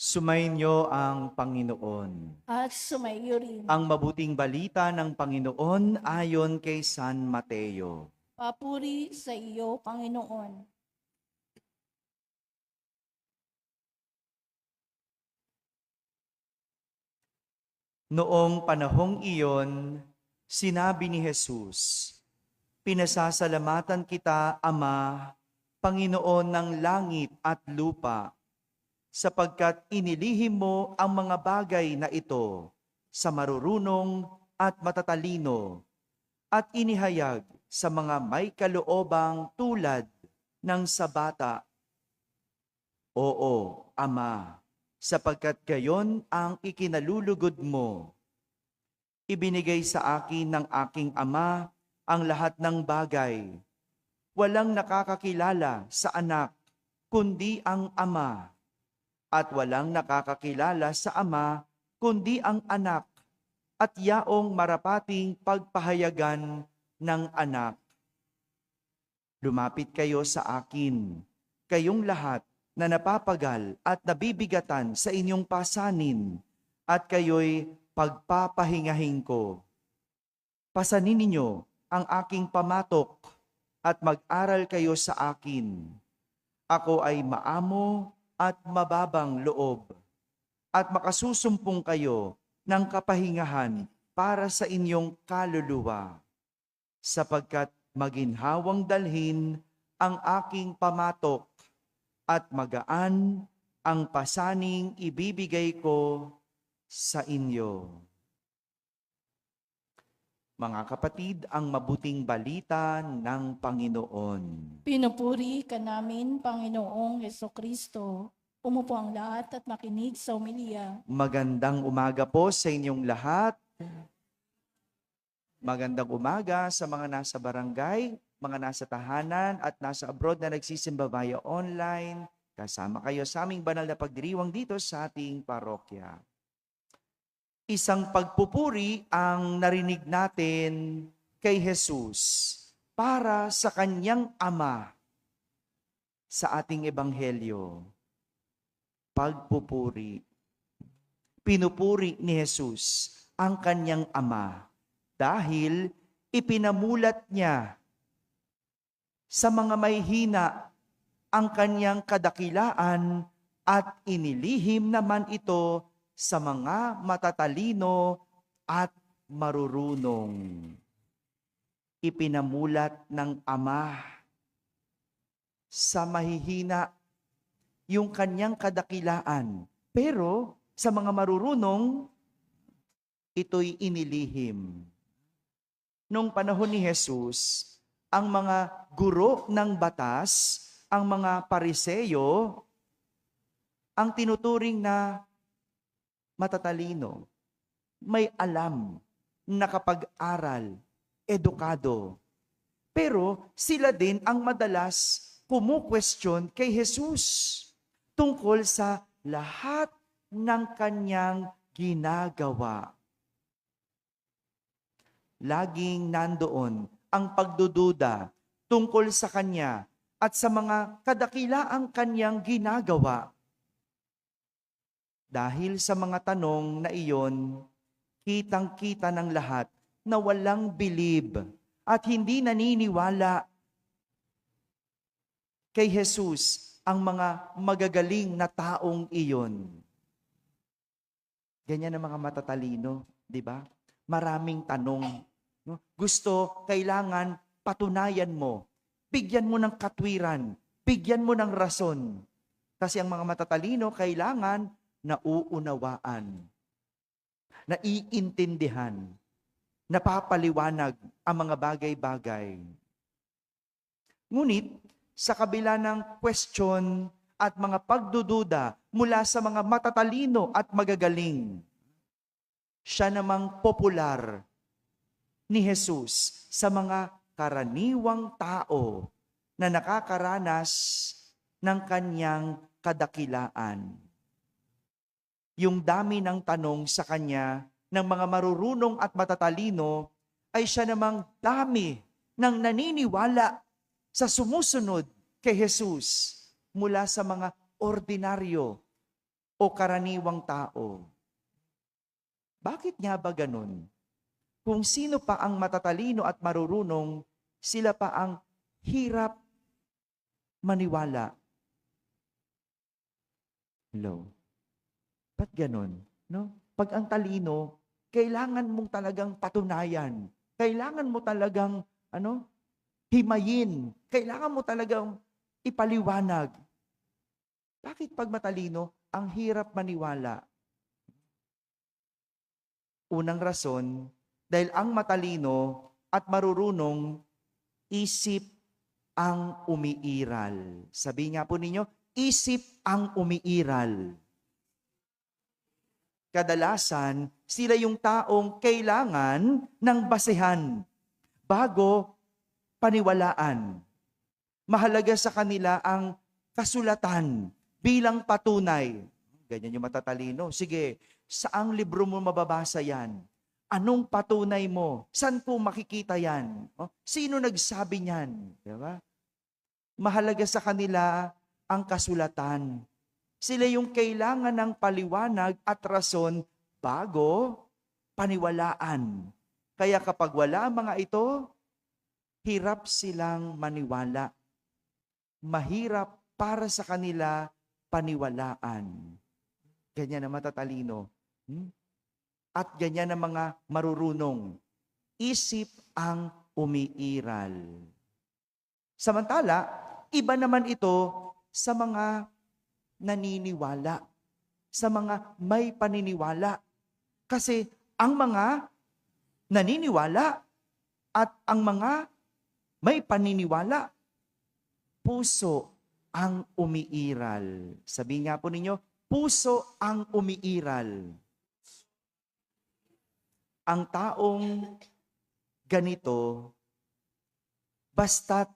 Sumainyo ang Panginoon. At sumaiyo rin. Ang mabuting balita ng Panginoon ayon kay San Mateo. Papuri sa iyo, Panginoon. Noong panahong iyon, sinabi ni Jesus, "Pinasasalamatan kita, Ama, Panginoon ng langit at lupa, sapagkat inilihim mo ang mga bagay na ito sa marurunong at matatalino at inihayag sa mga may kaloobang tulad ng sa bata. Oo, Ama, sapagkat gayon ang ikinalulugod mo. Ibinigay sa akin ng aking Ama ang lahat ng bagay. Walang nakakakilala sa anak, kundi ang Ama. At walang nakakakilala sa Ama, kundi ang anak, at yaong marapating pagpahayagan ng anak. Lumapit kayo sa akin, kayong lahat na napapagal at nabibigatan sa inyong pasanin, at kayo'y pagpapahingahin ko. Pasanin ninyo ang aking pamatok at mag-aral kayo sa akin. Ako ay maamo at mababang loob, at makasusumpong kayo ng kapahingahan para sa inyong kaluluwa, sapagkat maginhawang dalhin ang aking pamatok at magaan ang pasaning ibibigay ko sa inyo." Mga kapatid, ang mabuting balita ng Panginoon. Pinupuri ka namin, Panginoong Hesukristo. Umupo ang lahat at makinig sa homilya. Magandang umaga po sa inyong lahat. Magandang umaga sa mga nasa barangay, mga nasa tahanan at nasa abroad na nagsisimba via online. Kasama kayo sa aming banal na pagdiriwang dito sa ating parokya. Isang pagpupuri ang narinig natin kay Jesus para sa kanyang Ama sa ating ebanghelyo. Pagpupuri. Pinupuri ni Jesus ang kanyang Ama dahil ipinamulat niya sa mga may hina ang kanyang kadakilaan at inilihim naman ito sa mga matatalino at marurunong. Ipinamulat ng Ama sa mahihina yung kanyang kadakilaan. Pero sa mga marurunong, ito'y inilihim. Nung panahon ni Jesus, ang mga guro ng batas, ang mga pariseyo, ang tinuturing na matatalino, may alam, nakapag-aral, edukado. Pero sila din ang madalas kumu-question kay Jesus tungkol sa lahat ng kanyang ginagawa. Laging nandoon ang pagdududa tungkol sa kanya at sa mga kadakilaang kanyang ginagawa. Dahil sa mga tanong na iyon, kitang-kita ng lahat na walang bilib at hindi naniniwala kay Jesus ang mga magagaling na taong iyon. Ganyan ang mga matatalino, di ba? Maraming tanong. No? Gusto, kailangan patunayan mo. Bigyan mo ng katwiran. Bigyan mo ng rason. Kasi ang mga matatalino, kailangan nauunawaan, naiintindihan, napapaliwanag ang mga bagay-bagay. Ngunit, sa kabila ng question at mga pagdududa mula sa mga matatalino at magagaling, siya namang popular ni Jesus sa mga karaniwang tao na nakakaranas ng kanyang kadakilaan. Yung dami ng tanong sa kanya ng mga marurunong at matatalino ay siya namang dami ng naniniwala sa sumusunod kay Jesus mula sa mga ordinaryo o karaniwang tao? Bakit nga ba ganun? Kung sino pa ang matatalino at marurunong, sila pa ang hirap maniwala. Hello? Ba't ganun? No? Pag ang talino, kailangan mong talagang patunayan. Kailangan mo talagang himayin. Kailangan mo talagang ipaliwanag. Bakit pag matalino, ang hirap maniwala? Unang rason, dahil ang matalino at marurunong, isip ang umiiral. Sabi nga po ninyo, isip ang umiiral. Kadalasan, sila yung taong kailangan ng basehan bago paniwalaan. Mahalaga sa kanila ang kasulatan bilang patunay. Ganyan yung matatalino. Sige, saang libro mo mababasa yan? Anong patunay mo? Saan po makikita yan? Sino nagsabi niyan? Diba? Mahalaga sa kanila ang kasulatan. Sila yung kailangan ng paliwanag at rason bago paniwalaan. Kaya kapag wala mga ito, hirap silang maniwala. Mahirap para sa kanila paniwalaan. Ganyan ang matatalino. At ganyan ang mga marurunong. Isip ang umiiral. Samantala, iba naman ito sa mga naniniwala, sa mga may paniniwala. Kasi ang mga naniniwala at ang mga may paniniwala, puso ang umiiral. Sabi nga po ninyo, puso ang umiiral. Ang taong ganito, basta't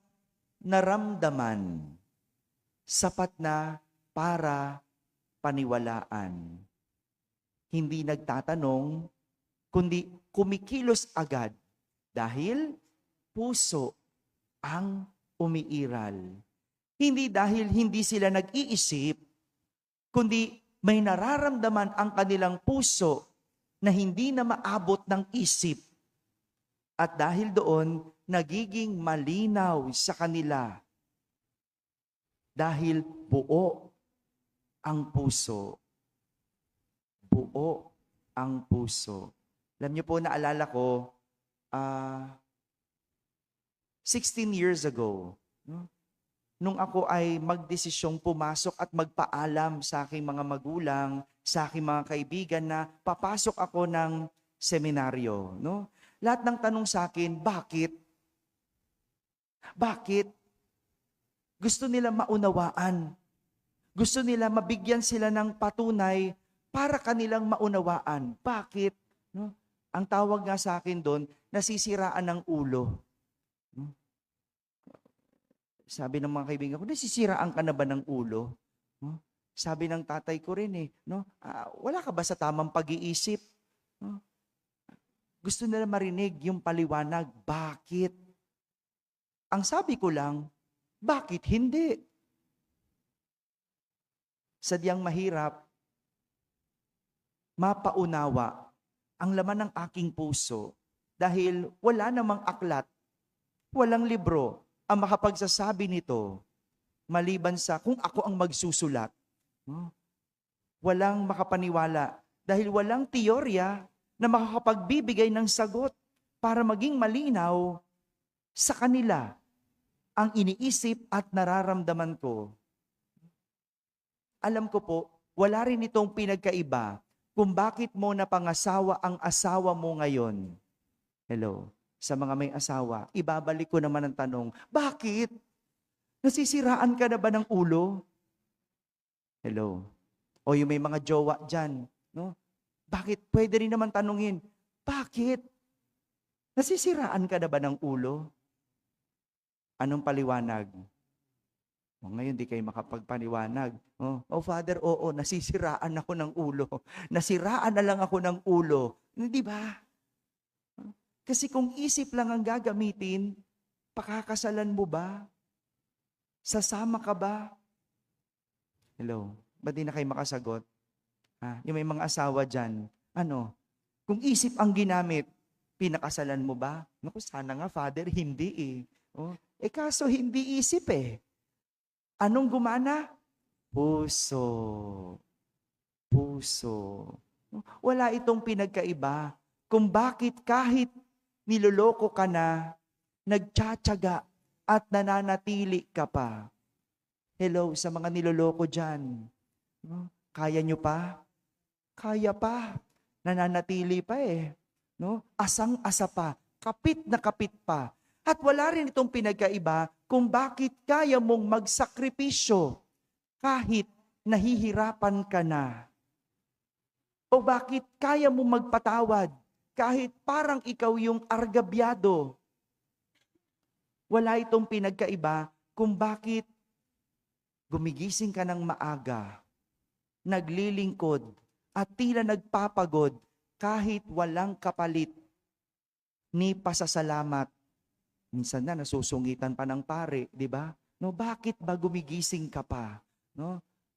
naramdaman, sapat na para paniwalaan. Hindi nagtatanong, kundi kumikilos agad dahil puso ang umiiral. Hindi dahil hindi sila nag-iisip, kundi may nararamdaman ang kanilang puso na hindi na maabot ng isip. At dahil doon, nagiging malinaw sa kanila. Dahil buo ang puso. Buo ang puso. Alam niyo po, naalala ko, 16 years ago, nung ako ay magdesisyong pumasok at magpaalam sa aking mga magulang, sa aking mga kaibigan na papasok ako ng seminaryo. No? Lahat ng tanong sa akin, bakit? Bakit? Gusto nila maunawaan. Gusto nila mabigyan sila ng patunay para kanilang maunawaan. Bakit? No? Ang tawag nga sa akin doon, nasisiraan ng ulo. No? Sabi ng mga kaibigan ko, nasisiraan ka na ba ng ulo? No? Sabi ng tatay ko rin no? Wala ka ba sa tamang pag-iisip? No? Gusto nila marinig yung paliwanag. Bakit? Ang sabi ko lang, bakit hindi? Sadyang mahirap mapaunawa ang laman ng aking puso dahil wala namang aklat, walang libro ang makapagsasabi nito maliban sa kung ako ang magsusulat. Walang makapaniwala dahil walang teorya na makakapagbibigay ng sagot para maging malinaw sa kanila ang iniisip at nararamdaman ko. Alam ko po, wala rin itong pinagkaiba kung bakit mo napangasawa ang asawa mo ngayon. Hello, sa mga may asawa, ibabalik ko naman ang tanong, bakit? Nasisiraan ka na ba ng ulo? Hello. O yung may mga jowa dyan, no? Bakit? Pwede rin naman tanungin, bakit? Nasisiraan ka na ba ng ulo? Anong paliwanag? Ngayon, di kayo makapagpaliwanag. Father, oo, nasisiraan ako ng ulo. Nasiraan na lang ako ng ulo. Hindi ba? Kasi kung isip lang ang gagamitin, pakakasalan mo ba? Sasama ka ba? Hello? Ba't di na kayo makasagot? Yung may mga asawa dyan, kung isip ang ginamit, pinakasalan mo ba? Naku, sana nga, Father, hindi eh. Kaso hindi isip eh. Anong gumana? Puso. Puso. Wala itong pinagkaiba kung bakit kahit niloloko ka na, nagtsatsaga at nananatili ka pa. Hello sa mga niloloko dyan. Kaya nyo pa? Kaya pa. Nananatili pa eh. Asang-asa pa. Kapit na kapit pa. At wala rin itong pinagkaiba kung bakit kaya mong magsakripisyo kahit nahihirapan ka na. O bakit kaya mong magpatawad kahit parang ikaw yung argabyado. Wala itong pinagkaiba kung bakit gumigising ka ng maaga, naglilingkod, at tila nagpapagod kahit walang kapalit ni pasasalamat. Minsan na nasusungitan pa ng pare, di ba? Bakit ba gumigising ka pa?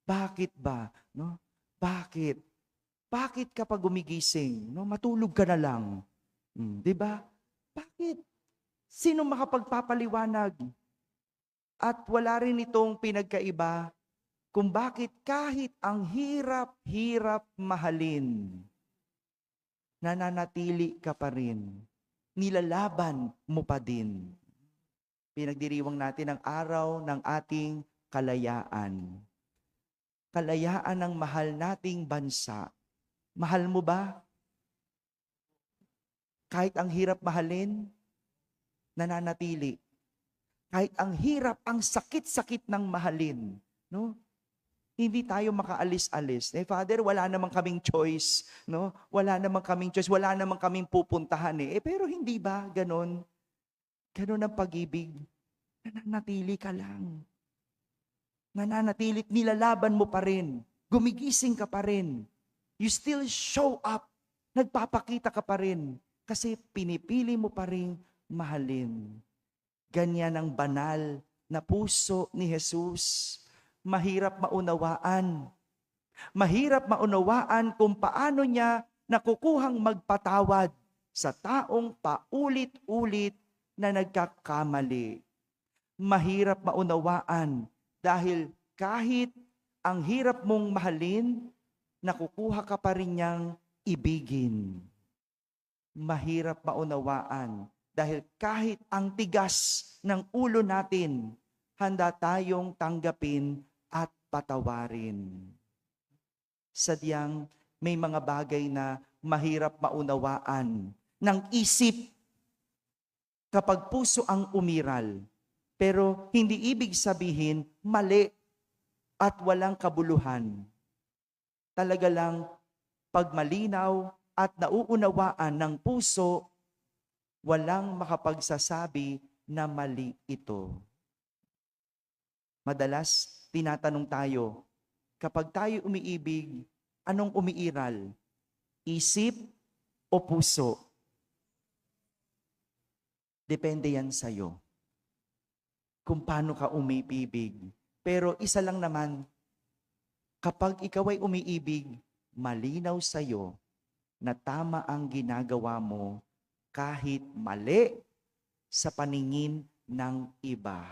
Bakit ba? Bakit? Bakit ka pa gumigising? Matulog ka na lang. Di ba? Bakit? Sino makapagpapaliwanag? At wala rin itong pinagkaiba kung bakit kahit ang hirap-hirap mahalin, nananatili ka pa rin. Nilalaban mo pa din. Pinagdiriwang natin ang araw ng ating kalayaan. Kalayaan ng mahal nating bansa. Mahal mo ba? Kahit ang hirap mahalin, nananatili. Kahit ang hirap, ang sakit-sakit ng mahalin, hindi tayo makaalis-alis. Father, wala namang kaming choice, Wala namang kaming choice, wala namang kaming pupuntahan pero hindi ba ganon? Ganon ang pag-ibig. Nananatili ka lang. Nananatili, nilalaban mo pa rin. Gumigising ka pa rin. You still show up. Nagpapakita ka pa rin. Kasi pinipili mo pa rin mahalin. Ganyan ang banal na puso ni Jesus. Mahirap maunawaan. Mahirap maunawaan kung paano niya nakukuhang magpatawad sa taong paulit-ulit na nagkakamali. Mahirap maunawaan dahil kahit ang hirap mong mahalin, nakukuha ka pa rin niyang ibigin. Mahirap maunawaan dahil kahit ang tigas ng ulo natin, handa tayong tanggapin at patawarin. Sadyang may mga bagay na mahirap maunawaan ng isip kapag puso ang umiral. Pero hindi ibig sabihin mali at walang kabuluhan. Talaga lang pagmalinaw at nauunawaan ng puso, walang makapagsasabi na mali ito. Madalas, tinatanong tayo, kapag tayo umiibig, anong umiiral? Isip o puso? Depende yan sa'yo. Kung paano ka umiibig. Pero isa lang naman, kapag ikaw ay umiibig, malinaw sa'yo na tama ang ginagawa mo kahit mali sa paningin ng iba.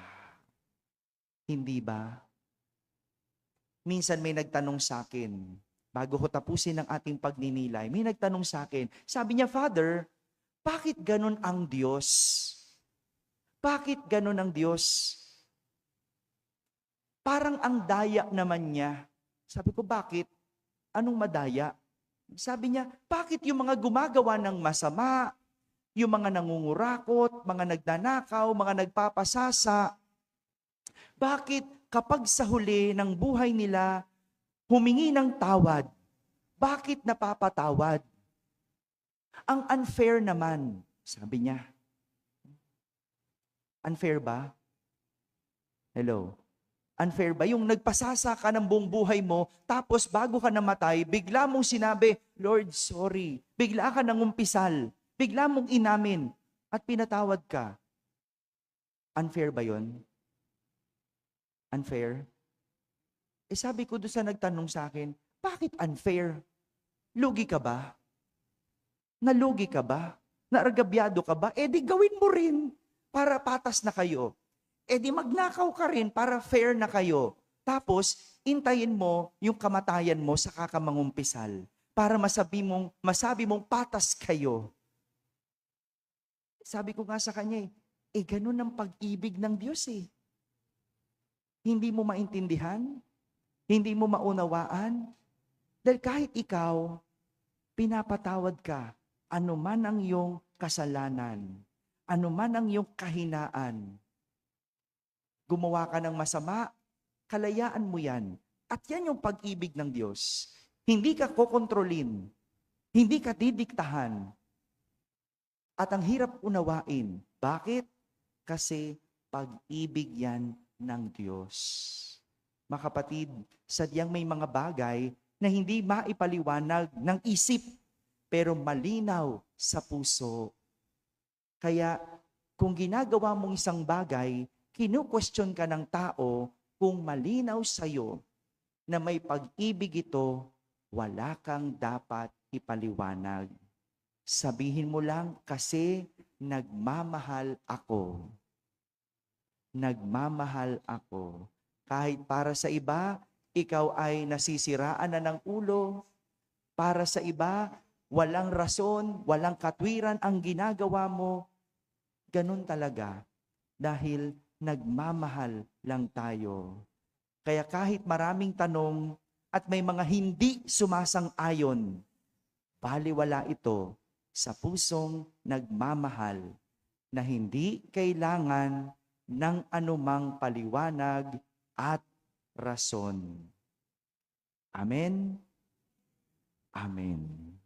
Hindi ba? Minsan may nagtanong sa akin, bago ko tapusin ang ating pagninilay, may nagtanong sa akin, sabi niya, Father, bakit ganun ang Diyos? Bakit ganun ang Diyos? Parang ang daya naman niya. Sabi ko, bakit? Anong madaya? Sabi niya, bakit yung mga gumagawa ng masama, yung mga nangungurakot, mga nagnanakaw, mga nagpapasasa, bakit kapag sa huli ng buhay nila, humingi ng tawad, bakit napapatawad? Ang unfair naman, sabi niya. Unfair ba? Hello? Unfair ba? Yung nagpasasa ka ng buong buhay mo, tapos bago ka namatay, bigla mong sinabi, Lord, sorry. Bigla ka nangumpisal. Bigla mong inamin. At pinatawad ka. Unfair ba yon? Unfair? Sabi ko doon sa nagtanong sa akin, Bakit unfair? Lugi ka ba? Nalugi ka ba? Naargabyado ka ba? Di gawin mo rin para patas na kayo. Di magnakaw ka rin para fair na kayo. Tapos, intayin mo yung kamatayan mo sa kakamangumpisal para masabi mong patas kayo. Sabi ko nga sa kanya, ganun ang pag-ibig ng Diyos eh. Hindi mo maintindihan, hindi mo maunawaan, dahil kahit ikaw, pinapatawad ka, anuman ang iyong kasalanan, anuman ang iyong kahinaan. Gumawa ka ng masama, kalayaan mo yan. At yan yung pag-ibig ng Diyos. Hindi ka kokontrolin, hindi ka didiktahan. At ang hirap unawain. Bakit? Kasi pag-ibig yan ng Diyos. Mga kapatid, sadyang may mga bagay na hindi maipaliwanag ng isip, pero malinaw sa puso. Kaya kung ginagawa mong isang bagay, kinu-question ka ng tao kung malinaw sa'yo na may pag-ibig ito, wala kang dapat ipaliwanag. Sabihin mo lang, kasi nagmamahal ako. Nagmamahal ako. Kahit para sa iba, ikaw ay nasisiraan na ng ulo. Para sa iba, walang rason, walang katwiran ang ginagawa mo. Ganun talaga. Dahil nagmamahal lang tayo. Kaya kahit maraming tanong at may mga hindi sumasang-ayon, baliwala ito sa pusong nagmamahal na hindi kailangan ng anumang paliwanag at rason. Amen? Amen.